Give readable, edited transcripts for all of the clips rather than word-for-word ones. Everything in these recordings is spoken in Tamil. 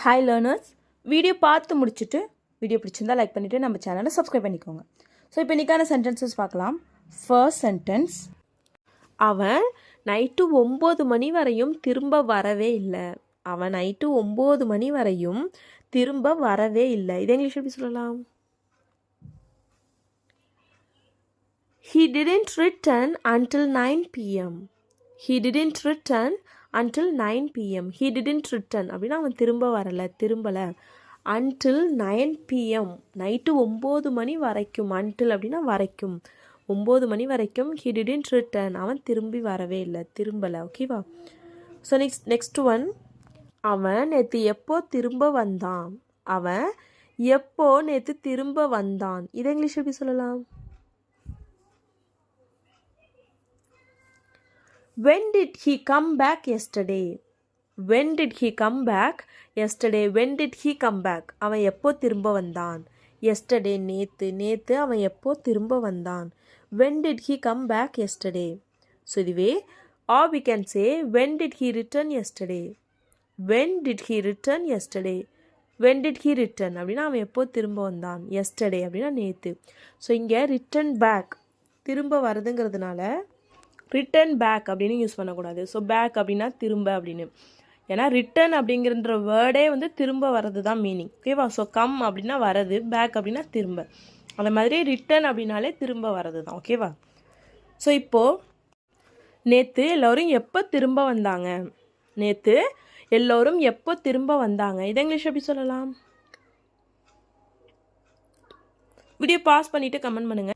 ஹாய் லேர்னர்ஸ், வீடியோ பார்த்து முடிச்சுட்டு வீடியோ பிடிச்சிருந்தால் லைக் பண்ணிவிட்டு நம்ம சேனலை சப்ஸ்கிரைப் பண்ணிக்கோங்க. ஸோ இப்போ இன்றைக்கான சென்டென்சஸ் பார்க்கலாம். ஃபர்ஸ்ட் சென்டென்ஸ், அவன் நைட்டு 9 மணி வரையும் திரும்ப வரவே இல்லை. அவன் நைட்டு 9 மணி வரையும் திரும்ப வரவே இல்லை. இது இங்கிலீஷ் எப்படி சொல்லலாம்? He didn't return until 9 p.m. He didn't return until 9 p.m. He didn't return அப்படின்னா அவன் திரும்பலை. until 9 p.m. நைட்டு 9 மணி வரைக்கும். until அப்படின்னா வரைக்கும், 9 மணி வரைக்கும் he didn't return, அவன் திரும்பலை. ஓகேவா? ஸோ நெக்ஸ்ட் ஒன், அவன் நேற்று எப்போ திரும்ப வந்தான். அவன் எப்போ நேற்று திரும்ப வந்தான். இதை இங்கிலீஷ் எப்படி சொல்லலாம்? When did he come back yesterday? When did he come back yesterday? When did he come back? அவன் எப்போ திரும்ப வந்தான். yesterday நேத்து அவன் எப்போ திரும்ப வந்தான். When did he come back yesterday? So இதுவே or we can say when did he return yesterday? When did he return yesterday? When did he return அப்படின்னா அவன் எப்போ திரும்ப வந்தான். yesterday அப்படின்னா நேத்து. ஸோ இங்கே return back திரும்ப வருதுங்கிறதுனால ரிட்டன் பேக் அப்படின்னு யூஸ் பண்ணக்கூடாது. ஸோ பேக் அப்படின்னா திரும்ப அப்படின்னு. ஏன்னா ரிட்டன் அப்படிங்கிற வேர்டே வந்து திரும்ப வர்றது தான் மீனிங். ஓகேவா? ஸோ கம் அப்படின்னா வரது, பேக் அப்படின்னா திரும்ப. அந்த மாதிரி ரிட்டன் அப்படின்னாலே திரும்ப வர்றது தான். ஓகேவா? ஸோ இப்போது நேற்று எல்லோரும் எப்போ திரும்ப வந்தாங்க. நேற்று எல்லோரும் எப்போ திரும்ப வந்தாங்க. இதை இங்கிலீஷ் எப்படி சொல்லலாம்? வீடியோ பாஸ் பண்ணிவிட்டு கமெண்ட் பண்ணுங்கள்.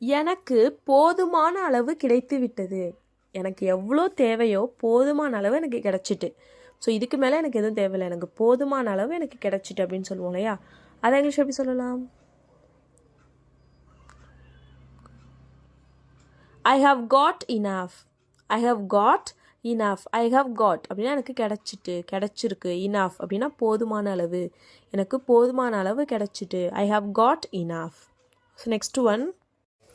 எனக்கு போதுமான அளவு கிடைத்து விட்டது. எனக்கு எவ்வளோ தேவையோ போதுமான அளவு எனக்கு கிடச்சிட்டு. ஸோ இதுக்கு மேலே எனக்கு எதுவும் தேவையில்லை, எனக்கு போதுமான அளவு எனக்கு கிடச்சிட்டு அப்படின்னு சொல்லுவோம் இல்லையா? அதை இங்கிலீஷ் எப்படி சொல்லலாம்? I have got enough. I have got enough. I have got அப்படின்னா எனக்கு கிடச்சிருக்கு. இனஃப் அப்படின்னா போதுமான அளவு. எனக்கு போதுமான அளவு கிடச்சிட்டு. I have got enough. So next one,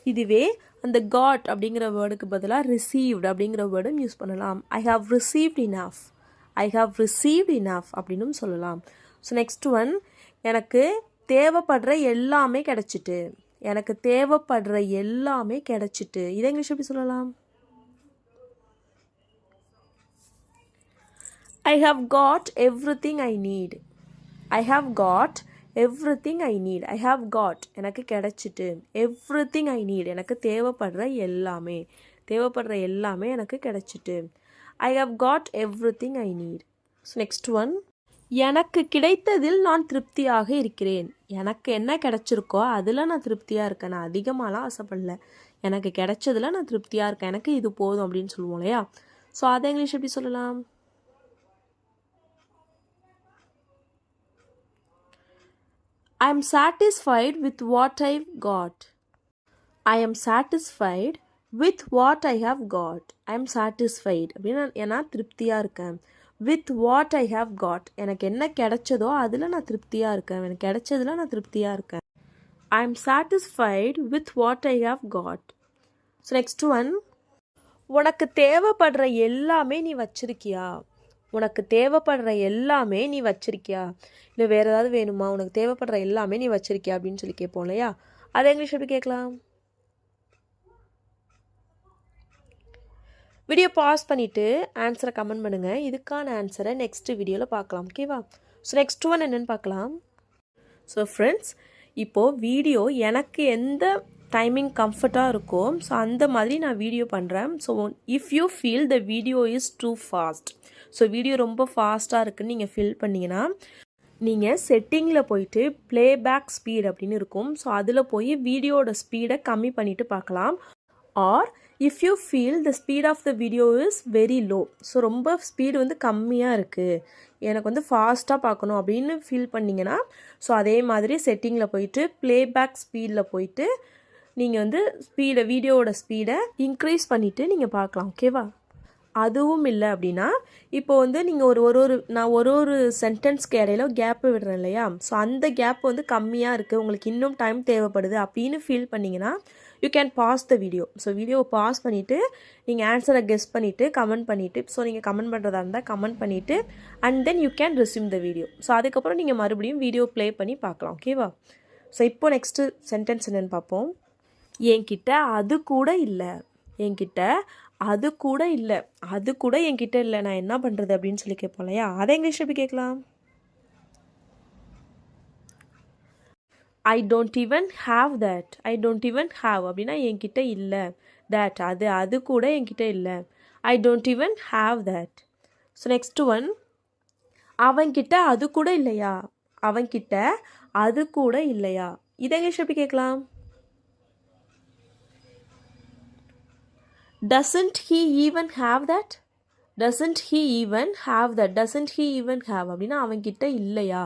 இதுவே அந்த காட் அப்படிங்கிற வேர்டுக்கு பதிலாக ரிசீவ்டு அப்படிங்கிற வேர்டும் யூஸ் பண்ணலாம். I have received enough. I have received enough அப்படின்னும் சொல்லலாம். ஸோ நெக்ஸ்ட் ஒன், எனக்கு தேவைப்படுற எல்லாமே கிடச்சிட்டு. எனக்கு தேவைப்படுற எல்லாமே கிடச்சிட்டு. இதை இங்கிலீஷ் எப்படி சொல்லலாம்? I have got everything I need. I have got everything I need. I have got எனக்கு கிடச்சிட்டு. everything I need எனக்கு தேவைப்படுற எல்லாமே எனக்கு கிடச்சிட்டு. I have got everything I need. So next one, எனக்கு கிடைத்ததில் நான் திருப்தியாக இருக்கிறேன். எனக்கு என்ன கிடச்சிருக்கோ அதில் நான் திருப்தியாக இருக்கேன். நான் அதிகமாகலாம் ஆசைப்படல, எனக்கு கிடைச்சதில் நான் திருப்தியாக இருக்கேன், எனக்கு இது போதும் அப்படின்னு சொல்லுவோம் இல்லையா? ஸோ அதை இங்கிலீஷ் எப்படி சொல்லலாம்? I am satisfied with what I've got. I am satisfied with what I have got. I am satisfied அப்படின்னா நான் திருப்தியாக இருக்கேன். with what I have got எனக்கு என்ன கிடைச்சதோ அதில் நான் திருப்தியாக இருக்கேன். எனக்கு கிடைச்சதில் நான் திருப்தியாக இருக்கேன். I am satisfied with what I have got. So next one, உனக்கு தேவைப்படுற எல்லாமே நீ வச்சிருக்கியா. உனக்கு தேவைப்படுற எல்லாமே நீ வச்சிருக்கியா. இல்லை வேறு ஏதாவது வேணுமா? உனக்கு தேவைப்படுற எல்லாமே நீ வச்சிருக்கியா அப்படின்னு சொல்லி கேட்போம் இல்லையா? அதை இங்கிலீஷ் எப்படி கேட்கலாம்? வீடியோ பாஸ் பண்ணிவிட்டு ஆன்சரை கமெண்ட் பண்ணுங்கள். இதுக்கான ஆன்சரை நெக்ஸ்ட் வீடியோவில் பார்க்கலாம். ஓகேவா? ஸோ நெக்ஸ்ட் ஒன் என்னென்னு பார்க்கலாம். ஸோ ஃப்ரெண்ட்ஸ், இப்போது வீடியோ எனக்கு எந்த டைமிங் கம்ஃபர்ட்டாக இருக்கும், ஸோ அந்த மாதிரி நான் வீடியோ பண்ணுறேன். So if you feel the video is two fast, so video ரொம்ப ஃபாஸ்ட்டாக இருக்குதுன்னு நீங்கள் ஃபீல் பண்ணிங்கன்னா நீங்கள் செட்டிங்கில் போயிட்டு ப்ளேபேக் ஸ்பீட் அப்படின்னு இருக்கும். ஸோ அதில் போய் வீடியோட ஸ்பீடை கம்மி பண்ணிவிட்டு பார்க்கலாம். Or if you feel the speed of the video is very low, so ரொம்ப ஸ்பீடு வந்து கம்மியாக இருக்குது, எனக்கு வந்து ஃபாஸ்ட்டாக பார்க்கணும் அப்படின்னு ஃபீல் பண்ணிங்கன்னா ஸோ அதே மாதிரி செட்டிங்கில் போயிட்டு ப்ளேபேக் ஸ்பீடில் போயிட்டு நீங்கள் வந்து வீடியோவோட ஸ்பீடை இன்க்ரீஸ் பண்ணிவிட்டு நீங்கள் பார்க்கலாம். ஓகேவா? அதுவும் இல்லை அப்படின்னா இப்போ வந்து நீங்கள் ஒரு சென்டென்ஸ்க்கு இடையில கேப்பு விடுறேன் இல்லையா, ஸோ அந்த கேப் வந்து கம்மியாக இருக்குது, உங்களுக்கு இன்னும் டைம் தேவைப்படுது அப்படின்னு ஃபீல் பண்ணிங்கன்னா you can pause the video. So வீடியோவை பாஸ் பண்ணிவிட்டு நீங்கள் ஆன்சரை கெஸ் பண்ணிவிட்டு கமெண்ட் பண்ணிவிட்டு, ஸோ நீங்கள் கமெண்ட் பண்ணுறதா இருந்தால் கமெண்ட் பண்ணிவிட்டு and then you can resume the video. So அதுக்கப்புறம் நீங்கள் மறுபடியும் வீடியோ ப்ளே பண்ணி பார்க்கலாம். ஓகேவா? ஸோ இப்போ நெக்ஸ்ட்டு சென்டென்ஸ் என்னென்னு பார்ப்போம். என்கிட்ட அது கூட இல்லை, என்கிட்ட அது கூட இல்லை, அது கூட என்கிட்ட இல்லை, நான் என்ன பண்ணுறது அப்படின்னு சொல்லி கேட்போம் இல்லையா, அதை இங்கிலீஷ் எப்படி கேட்கலாம்? I don't even have that. I don't even have அப்படின்னா என்கிட்ட இல்லை. தட் அது கூட என்கிட்ட இல்லை. I don't even have that. So next one, அவன்கிட்ட அது கூட இல்லையா, அவன்கிட்ட அது கூட இல்லையா, இதை இங்கிலீஷ் எப்படி கேட்கலாம்? Doesn't he even have that? Doesn't he even have that? Doesn't he even have அப்படின்னா அவன்கிட்ட இல்லையா,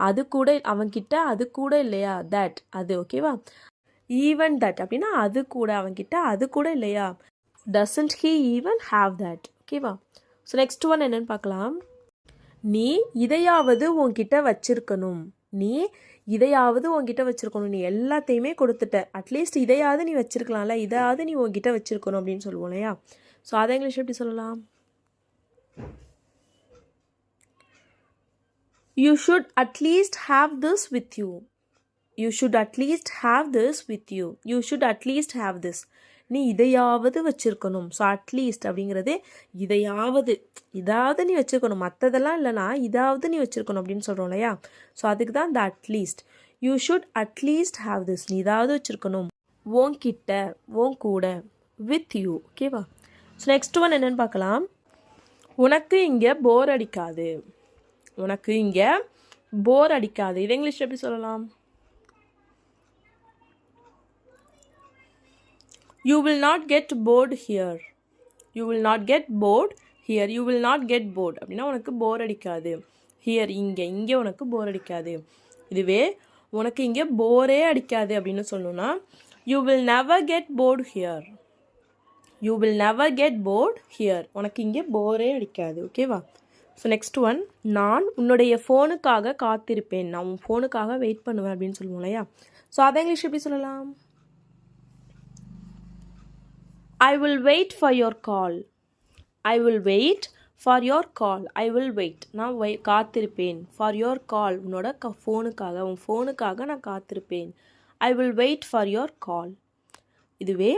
அது கூட, அவன்கிட்ட அது கூட இல்லையா, தட் அது. ஓகேவா? ஈவன் தட் அப்படின்னா அது கூட, அவன்கிட்ட அது கூட இல்லையா, doesn't he even have that. ஓகேவா? ஸோ நெக்ஸ்ட் ஒன் என்னன்னு பார்க்கலாம். நீ இதையாவது உன்கிட்ட வச்சிருக்கணும், நீ இதையாவது உன்கிட்ட வச்சிருக்கணும், நீ எல்லாத்தையுமே கொடுத்துட்ட, அட்லீஸ்ட் இதையாவது நீ வச்சிருக்கலாம்ல, இதையாவது நீ உன்கிட்ட வச்சிருக்கணும் அப்படின்னு சொல்லுவோம் இல்லையா, ஸோ அதை இங்கிலீஷ் எப்படி சொல்லலாம்? You should at least have this with you. You should at least have this with you. You should at least have this, நீ இதையாவது வச்சிருக்கணும். ஸோ அட்லீஸ்ட் அப்படிங்கிறது இதையாவது, இதாவது நீ வச்சிருக்கணும், மற்றதெல்லாம் இல்லைனா இதாவது நீ வச்சிருக்கணும் அப்படின்னு சொல்கிறோம் இல்லையா, ஸோ அதுக்கு தான் இந்த at least. You should at least have this, நீ இதாவது வச்சிருக்கணும், உன்கிட்ட, உன் கூட, வித் யூ. ஓகேவா? ஸோ நெக்ஸ்ட் ஒன் என்னன்னு பார்க்கலாம். உனக்கு இங்கே போர் அடிக்காது, உனக்கு இங்கே போர் அடிக்காது, இது இங்கிலீஷ் எப்படி சொல்லலாம்? You will not get bored here. You will not get bored here. You will not get bored அப்படின்னா உனக்கு போர் அடிக்காது. ஹியர் இங்கே உனக்கு போர் அடிக்காது. இதுவே உனக்கு இங்கே போரே அடிக்காது அப்படின்னு சொல்லணும்னா you will never get bored here. You will never get bored here. உனக்கு இங்கே போரே அடிக்காது. ஓகேவா? ஸோ நெக்ஸ்ட் ஒன், நான் உன்னுடைய ஃபோனுக்காக காத்திருப்பேன், நான் உன் ஃபோனுக்காக வெயிட் பண்ணுவேன் அப்படின்னு சொல்லுவோம் இல்லையா, ஸோ அதை இங்கிலீஷ் எப்படி சொல்லலாம்? I will wait for your call. I will wait for your call. I will wait. நான் காத்திருப்பேன். For your call. உன்னோட ஃபோனுக்காக, உன் ஃபோனுக்காக நான் காத்திருப்பேன். I will wait for your call. இதுவே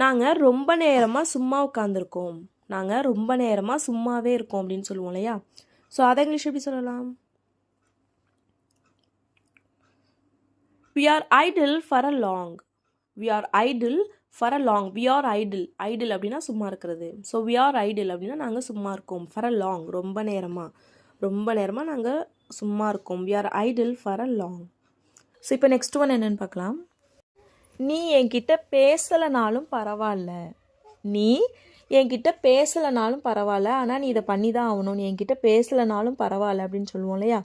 நாங்கள் ரொம்ப நேரமாக சும்மா உட்காந்துருக்கோம், நாங்கள் ரொம்ப நேரமாக சும்மாவே இருக்கோம் அப்படின்னு சொல்லுவோம் இல்லையா, ஸோ அதை இங்கிலீஷ் எப்படி சொல்லலாம்? We are idle for a long. We are idle for a long. We are idle. Idle அப்படின்னா சும்மா இருக்கிறது. ஸோ we are idle அப்படின்னா நாங்கள் சும்மா இருக்கோம். for a long ரொம்ப நேரமாக நாங்கள் சும்மா இருக்கோம். we are idle for a long. So இப்போ நெக்ஸ்ட் ஒன் என்னன்னு பார்க்கலாம். நீ என்கிட்ட பேசலைனாலும் பரவாயில்ல, நீ என்கிட்ட பேசலைனாலும் பரவாயில்ல, ஆனால் நீ இதை பண்ணி தான் ஆகணும், நீ என்கிட்ட பேசலைனாலும் பரவாயில்ல அப்படின்னு சொல்லுவோம் இல்லையா,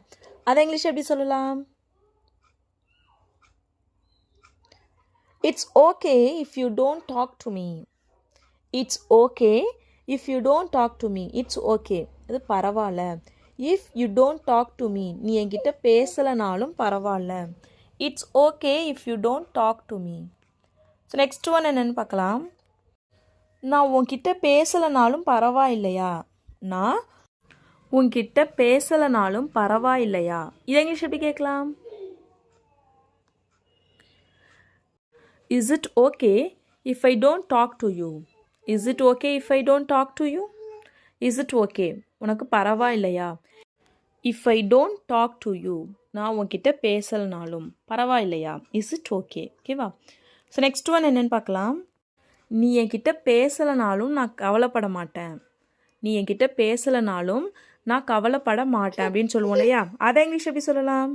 அதை இங்கிலீஷ் எப்படி சொல்லலாம்? It's okay if you don't talk to me. It's okay if you don't talk to me. It's okay. இது பரவாயில்ல. If you don't talk to me. நீ என்கிட்ட பேசலைனாலும் பரவாயில்ல. It's okay if you don't talk to me. So next one என்னன்னு பார்க்கலாம். நான் உன்கிட்ட பேசலைனாலும் பரவாயில்லையா, நான் உன்கிட்ட பேசலைனாலும் பரவாயில்லையா, இதை இங்கிலீஷ் எப்படி கேட்கலாம்? Is it okay if I don't talk to you? Is it okay if I don't talk to you? Is it okay? உனக்கு பரவாயில்லையா? If I don't talk to you, நான் உன்கிட்ட பேசலனாலும் பரவாயில்லையா, is it okay? ஓகேவா? ஸோ நெக்ஸ்ட் ஒன் என்னன்னு பார்க்கலாம். நீ என்கிட்ட பேசலனாலும் நான் கவலைப்பட மாட்டேன், நீ என்கிட்ட பேசலனாலும் நான் கவலைப்பட மாட்டேன் அப்படின்னு சொல்லுவோம் இல்லையா, அதை இங்கிலீஷ் எப்படி சொல்லலாம்?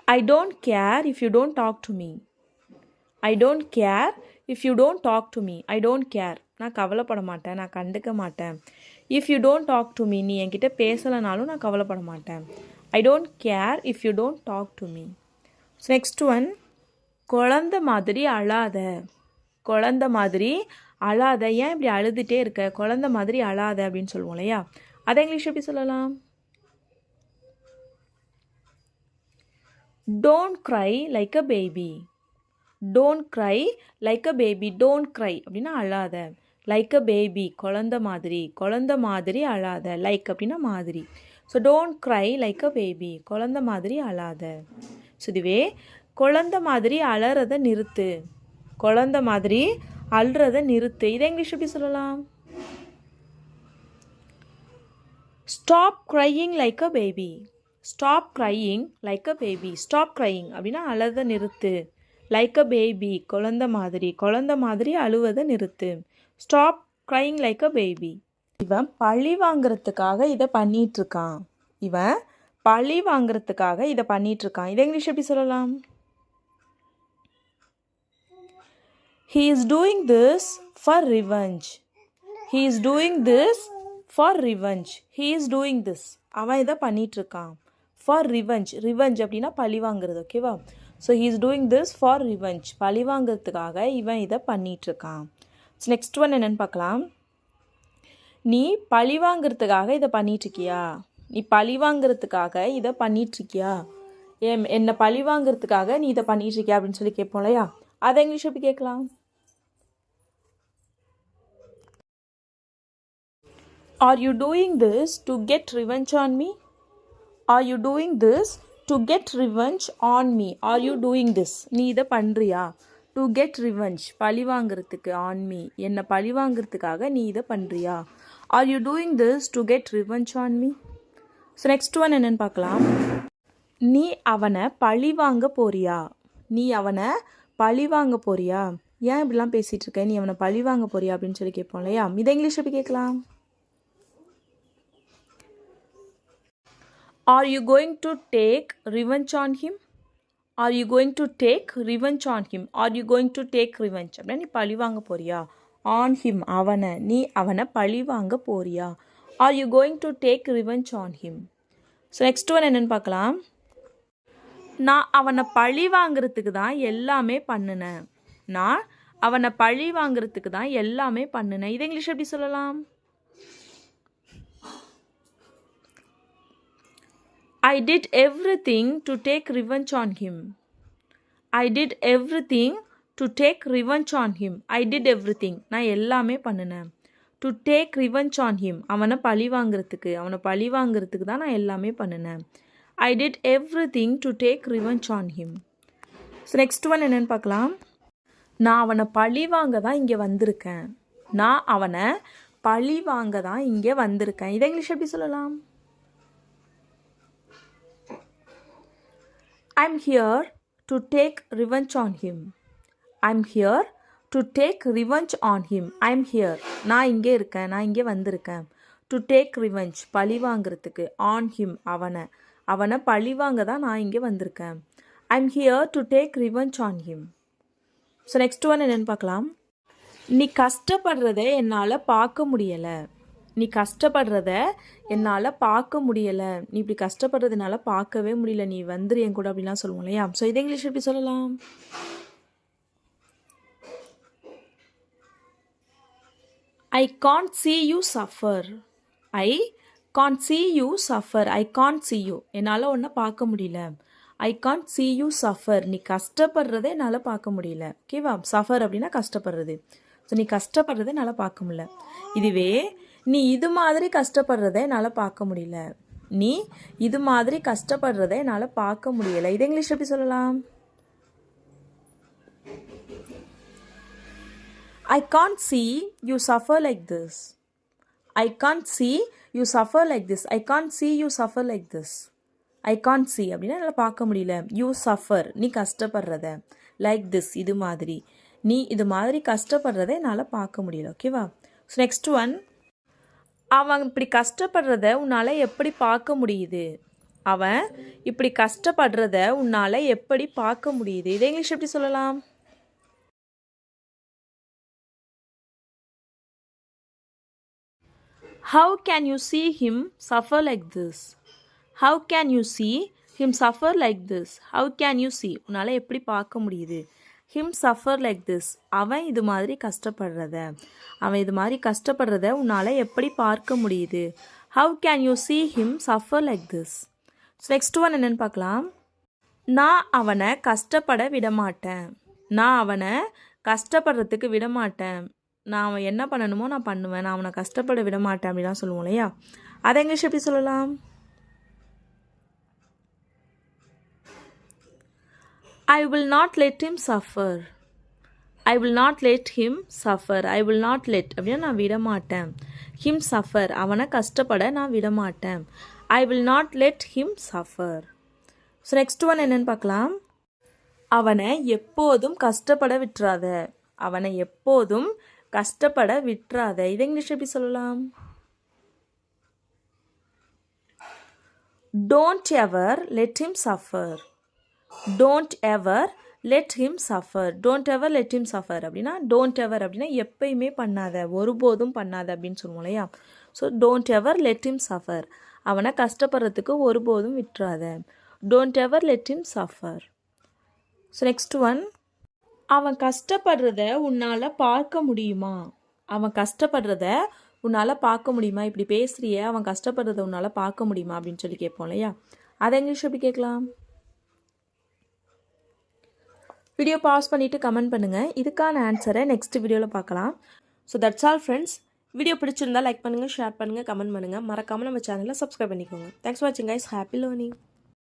I don't care if you don't talk to me. I don't care if you don't talk to me. I don't care. நான் கவலைப்பட மாட்டேன், நான் கண்டுக்க மாட்டேன். If you don't talk to me, நீ என்கிட்ட பேசலைனாலும் நான் கவலைப்பட மாட்டேன். I don't care if you don't talk to me. So next one, குழந்தை மாதிரி அழாத, குழந்தை மாதிரி அழாத, ஏன் இப்படி அழுதுகிட்டே இருக்க, குழந்தை மாதிரி அழாத அப்படின்னு சொல்லுவோம் இல்லையா, அதை இங்கிலீஷ் எப்படி சொல்லலாம்? Don't cry like a baby. Don't cry like a baby. Don't cry அப்படின்னா அழாத. லைக் அ பேபி குழந்தை மாதிரி அழாத. லைக் அப்படின்னா மாதிரி. So don't cry like a baby, குழந்தை மாதிரி அழாத. ஸோ இதுவே குழந்தை மாதிரி அழறதை நிறுத்து, குழந்தை மாதிரி அழுறதை நிறுத்து. இதை இங்கிலீஷ் எப்படி சொல்லலாம்? Stop crying like a baby. Stop crying like a baby. Stop crying அப்படின்னா அழுறதை நிறுத்து. லைக் அ பேபி குழந்தை மாதிரி அழுவதை நிறுத்து. Stop crying like a baby. இவன் பழி வாங்குறதுக்காக இதை பண்ணிகிட்ருக்கான். இவன் பழி வாங்குறதுக்காக இதை பண்ணிகிட்ருக்கான். இதை இங்கிலீஷ் எப்படி சொல்லலாம்? He is doing this for revenge. He is doing this for revenge. He is doing this. அவன் இதை பண்ணிகிட்ருக்கான். For revenge. Revenge அப்படின்னா பழி வாங்குறது. ஓகேவா? So he is doing this for revenge. பழி வாங்குறதுக்காக இவன் இதை பண்ணிகிட்ருக்கான். ஸோ நெக்ஸ்ட் ஒன் என்னென்னு பார்க்கலாம். நீ பழி வாங்குறதுக்காக இதை பண்ணிகிட்ருக்கியா? நீ பழி வாங்குறதுக்காக இதை பண்ணிகிட்ருக்கியா? என்னை பழி வாங்குறதுக்காக நீ இதை பண்ணிகிட்ருக்கியா அப்படின்னு சொல்லி கேட்போம் இல்லையா, அதை இங்கிலீஷ் எப்படி கேட்கலாம்? Are you doing this to get revenge on me? Are you doing this to get revenge on me? Are you doing this? நீ இதை பண்ணுறியா? To get revenge பழி வாங்குறதுக்கு, on me என்னை பழி வாங்குறதுக்காக நீ இதை பண்ணுறியா? Are you doing this to get revenge on me? So next one என்னென்னு பார்க்கலாம். நீ அவனை பழி வாங்க போறியா? நீ அவனை பழி வாங்க போறியா? ஏன் இப்படிலாம் பேசிகிட்டு இருக்க, நீ அவனை பழி வாங்க போறியா அப்படின்னு சொல்லி கேட்போம் இல்லையா, இதை இங்கிலீஷ் எப்படி கேட்கலாம்? Are you going to take revenge on him? Are you going to take revenge on him? Are you going to take revenge அப்படின்னா நீ பழி வாங்க போறியா? On him அவனை, நீ அவனை பழி வாங்க போறியா? Are you going to take revenge on him? So next one என்னென்னு பார்க்கலாம். நான் அவனை பழி வாங்குறதுக்கு தான் எல்லாமே பண்ணினேன். நான் அவனை பழி வாங்குறதுக்கு தான் எல்லாமே பண்ணினேன். இதை இங்கிலீஷ் எப்படி சொல்லலாம்? I did everything to take revenge on him. I did everything to take revenge on him. I did everything. நான் எல்லாமே பண்ணினேன். To take revenge on him. அவனை பழி வாங்குறதுக்கு தான் நான் எல்லாமே பண்ணினேன். I did everything to take revenge on him. So next one என்னென்னு பார்க்கலாம். நான் அவனை பழி வாங்க தான் இங்கே வந்திருக்கேன். நான் அவனை பழி வாங்க தான் இங்கே வந்திருக்கேன். இதை இங்கிலீஷ் எப்படி சொல்லலாம்? I'm here to take revenge on him. I'm here to take revenge on him. I'm here. நான் இங்கே இருக்கேன், நான் இங்கே வந்திருக்கேன். To take revenge பழி வாங்குறதுக்கு. On him அவனை பழி வாங்க தான் நான் இங்கே வந்திருக்கேன். I'm here to take revenge on him. So next one என்னென்னு பார்க்கலாம். நீ கஷ்டப்படுறத என்னால் பார்க்க முடியலை. நீ கஷ்டப்படுறத என்னால் பார்க்க முடியலை. நீ இப்படி கஷ்டப்படுறதுனால பார்க்கவே முடியல, நீ வந்துரு என் கூட அப்படிலாம் சொல்லுவோம் இல்லையா. ஸோ இதை இங்கிலீஷ் எப்படி சொல்லலாம்? I can't see you suffer. I can't see you suffer. I can't see you என்னால் ஒன்றை பார்க்க முடியல. I can't see you suffer. நீ கஷ்டப்படுறதே என்னால் பார்க்க முடியல. ஓகேவா? சஃபர் அப்படின்னா கஷ்டப்படுறது. ஸோ நீ கஷ்டப்படுறதே என்னால் பார்க்க முடியல. இதுவே நீ இது மாதிரி கஷ்டப்படுறதை என்னால் பார்க்க முடியல. நீ இது மாதிரி கஷ்டப்படுறதை என்னால் பார்க்க முடியலை. இது இங்கிலீஷ் எப்படி சொல்லலாம்? I can't see you suffer like this. I can't see you suffer like this. I can't see you suffer like this. I can't see அப்படின்னா என்னால் பார்க்க முடியல. You suffer நீ கஷ்டப்படுறத. Like this இது மாதிரி. நீ இது மாதிரி கஷ்டப்படுறதை என்னால் பார்க்க முடியல. ஓகேவா? So next one. அவன் இப்படி கஷ்டப்படுறத உன்னால் எப்படி பார்க்க முடியுது? அவன் இப்படி கஷ்டப்படுறத உன்னால் எப்படி பார்க்க முடியுது? இதை இங்கிலீஷ் எப்படி சொல்லலாம்? How can you see him suffer like this? How can you see him suffer like this? How can you see உன்னால் எப்படி பார்க்க முடியுது? him suffer like this. அவன் இது மாதிரி கஷ்டப்படுறத உன்னால் எப்படி பார்க்க முடியுது? How can you see him suffer like this? So next one என்னன்னு பார்க்கலாம். நான் அவனை கஷ்டப்பட விடமாட்டேன். நான் அவனை கஷ்டப்படுறதுக்கு விடமாட்டேன். நான் அவன் என்ன பண்ணணுமோ நான் பண்ணுவேன். நான் அவனை கஷ்டப்பட விடமாட்டேன் அப்படிலாம் சொல்லுவோம் இல்லையா? அதை இங்கிலீஷ் எப்படி சொல்லலாம்? I will not let him suffer. I will not let him suffer. I will not let அப்படின்னா நான் விடமாட்டேன். him suffer அவனை கஷ்டப்பட நான் விடமாட்டேன். I will not let him suffer. So next one என்னன்னு பார்க்கலாம். அவனை எப்போதும் கஷ்டப்பட விட்டுறாத. அவனை எப்போதும் கஷ்டப்பட விட்டுறாத. இதை இங்கிலீஷ் எப்படி சொல்லலாம்? Don't ever let him suffer. Don't ever let him suffer. Don't ever let him suffer அப்படின்னா don't ever அப்படின்னா எப்பயுமே பண்ணாத, ஒருபோதும் பண்ணாத அப்படின்னு சொல்லுவோம் இல்லையா? So don't ever let him suffer. அவனை கஷ்டப்படுறதுக்கு ஒருபோதும் விட்டுறாத. Don't ever let him suffer. So next one, அவன் கஷ்டப்படுறத உன்னால் பார்க்க முடியுமா? அவன் கஷ்டப்படுறத உன்னால் பார்க்க முடியுமா? இப்படி பேசுறிய, அவன் கஷ்டப்படுறத உன்னால் பார்க்க முடியுமா அப்படின்னு சொல்லி கேட்போம் இல்லையா? அதை இங்கிலீஷ் எப்படி கேட்கலாம்? வீடியோ பாஸ் பண்ணிவிட்டு கமெண்ட் பண்ணுங்கள். இதுக்கான ஆன்சரை நெக்ஸ்ட் வீடியோவில் பார்க்கலாம். So that's all friends. Video பிடிச்சிருந்தா லைக் பண்ணுங்கள், ஷேர் பண்ணுங்கள், கமெண்ட் பண்ணுங்கள். மறக்காமல் நம்ம சேனலை சப்ஸ்கிரைப் பண்ணிக்கோங்க. தேங்க்ஸ் ஃபார் வாட்சிங் கைஸ். Happy learning.